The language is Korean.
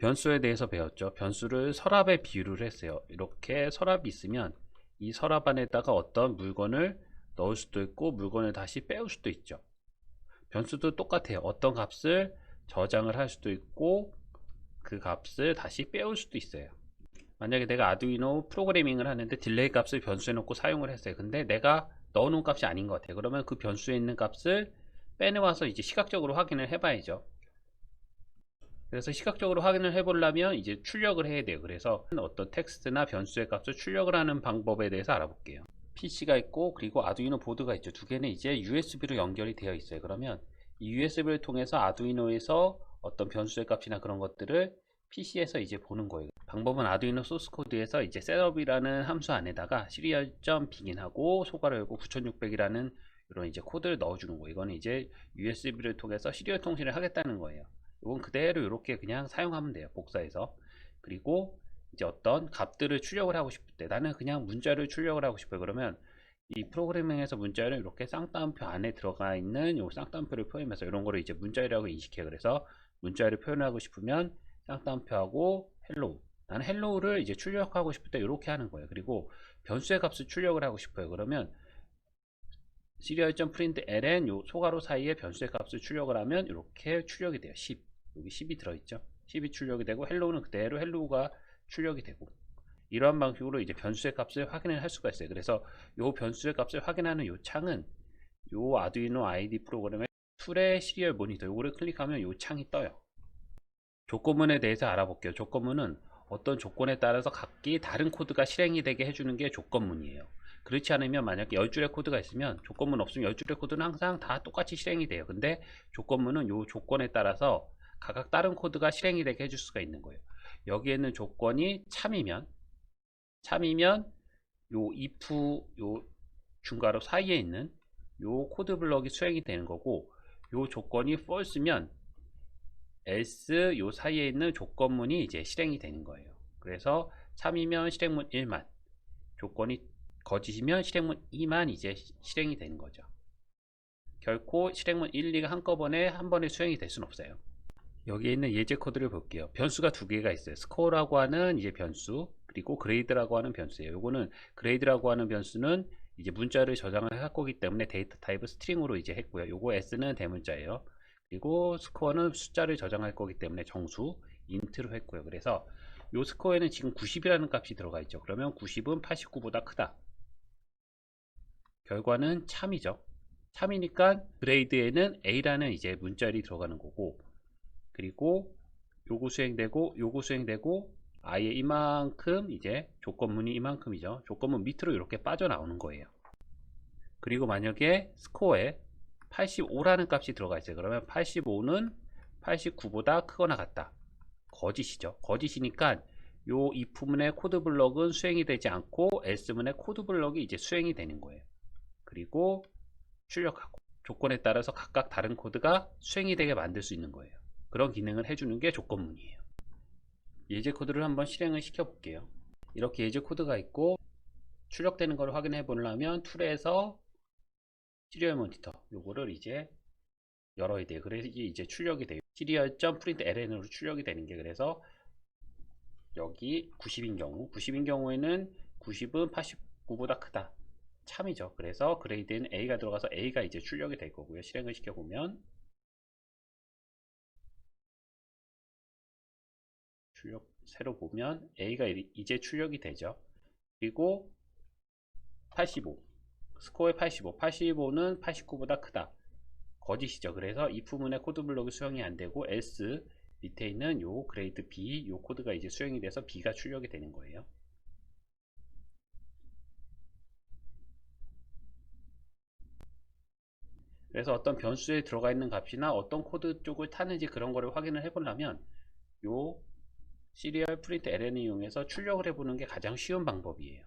변수에 대해서 배웠죠. 변수를 서랍에 비유를 했어요. 이렇게 서랍이 있으면 이 서랍 안에다가 어떤 물건을 넣을 수도 있고 물건을 다시 빼올 수도 있죠. 변수도 똑같아요. 어떤 값을 저장을 할 수도 있고 그 값을 다시 빼올 수도 있어요. 만약에 내가 아두이노 프로그래밍을 하는데 딜레이 값을 변수에 넣고 사용을 했어요. 근데 내가 넣어놓은 값이 아닌 것 같아요. 그러면 그 변수에 있는 값을 빼내와서 이제 시각적으로 확인을 해봐야죠. 그래서 시각적으로 확인을 해보려면 이제 출력을 해야 돼요. 그래서 어떤 텍스트나 변수의 값을 출력을 하는 방법에 대해서 알아볼게요. PC가 있고 그리고 아두이노 보드가 있죠. 두 개는 이제 USB로 연결이 되어 있어요. 그러면 이 USB를 통해서 아두이노에서 어떤 변수의 값이나 그런 것들을 PC에서 이제 보는 거예요. 방법은 아두이노 소스 코드에서 이제 셋업이라는 함수 안에다가 시리얼.begin하고 소괄호 열고 9600이라는 이런 이제 코드를 넣어주는 거예요. 이거는 이제 USB를 통해서 시리얼 통신을 하겠다는 거예요. 이건 그대로 이렇게 그냥 사용하면 돼요. 복사해서. 그리고 이제 어떤 값들을 출력을 하고 싶을 때 나는 그냥 문자를 출력을 하고 싶어요. 그러면 이 프로그래밍에서 문자를 이렇게 쌍따옴표 안에 들어가 있는 요 쌍따옴표를 표현해서 이런 거를 이제 문자라고 인식해요. 그래서 문자를 표현하고 싶으면 쌍따옴표하고 헬로우. 나는 헬로우를 이제 출력하고 싶을 때 이렇게 하는 거예요. 그리고 변수의 값을 출력을 하고 싶어요. 그러면 serial.println 요 소괄호 사이에 변수의 값을 출력을 하면 이렇게 출력이 돼요. 10. 여기 10이 들어있죠. 10이 출력이 되고 헬로우는 그대로 헬로우가 출력이 되고 이러한 방식으로 이제 변수의 값을 확인을 할 수가 있어요. 그래서 요 변수의 값을 확인하는 요 창은 요 아두이노 ID 프로그램의 툴의 시리얼 모니터 요거를 클릭하면 요 창이 떠요. 조건문에 대해서 알아볼게요. 조건문은 어떤 조건에 따라서 각기 다른 코드가 실행이 되게 해주는 게 조건문이에요. 그렇지 않으면 만약에 10줄의 코드가 있으면 조건문 없으면 10줄의 코드는 항상 다 똑같이 실행이 돼요. 근데 조건문은 요 조건에 따라서 각각 다른 코드가 실행이 되게 해줄 수가 있는 거예요. 여기에 있는 조건이 참이면 요 if 요 중괄호 사이에 있는 요 코드 블럭이 수행이 되는 거고 요 조건이 false면 else 요 사이에 있는 조건문이 이제 실행이 되는 거예요. 그래서 참이면 실행문 1만, 조건이 거짓이면 실행문 2만 이제 실행이 되는 거죠. 결코 실행문 1, 2가 한꺼번에 한 번에 수행이 될 수는 없어요. 여기에 있는 예제 코드를 볼게요. 변수가 두 개가 있어요. 스코어라고 하는 이제 변수, 그리고 그레이드라고 하는 변수예요. 요거는 그레이드라고 하는 변수는 이제 문자를 저장을 할 거기 때문에 데이터 타입을 스트링으로 이제 했고요. 요거 s는 대문자예요. 그리고 스코어는 숫자를 저장할 거기 때문에 정수 인트로 했고요. 그래서 요 스코어에는 지금 90이라는 값이 들어가 있죠. 그러면 90은 89보다 크다. 결과는 참이죠. 참이니까 그레이드에는 A라는 이제 문자열이 들어가는 거고, 그리고 요거 수행되고 요거 수행되고 아예 이만큼 이제 조건문이 이만큼이죠. 조건문 밑으로 이렇게 빠져나오는 거예요. 그리고 만약에 스코어에 85라는 값이 들어가 있어요. 그러면 85는 89보다 크거나 같다. 거짓이죠. 거짓이니까 요 if문의 코드 블럭은 수행이 되지 않고 else문의 코드 블럭이 이제 수행이 되는 거예요. 그리고 출력하고 조건에 따라서 각각 다른 코드가 수행이 되게 만들 수 있는 거예요. 그런 기능을 해주는 게 조건문이에요. 예제 코드를 한번 실행을 시켜 볼게요. 이렇게 예제 코드가 있고 출력되는 걸 확인해 보려면 툴에서 시리얼 모니터 요거를 이제 열어야 돼요. 그래서 이제 출력이 돼요. serial.println으로 출력이 되는 게, 그래서 여기 90인 경우에는 90은 89보다 크다. 참이죠. 그래서 그레이드는 A가 들어가서 A가 이제 출력이 될 거고요. 실행을 시켜보면 출력 새로 보면 A가 이제 출력이 되죠. 그리고 85 스코어의 85는 89보다 크다. 거짓이죠. 그래서 if문의 코드 블록이 수행이 안 되고 else 밑에 있는 요 그레이드 B 요 코드가 이제 수행이 돼서 B가 출력이 되는 거예요. 그래서 어떤 변수에 들어가 있는 값이나 어떤 코드 쪽을 타는지 그런 거를 확인을 해보려면 요 시리얼 프린트 ln 이용해서 출력을 해보는 게 가장 쉬운 방법이에요.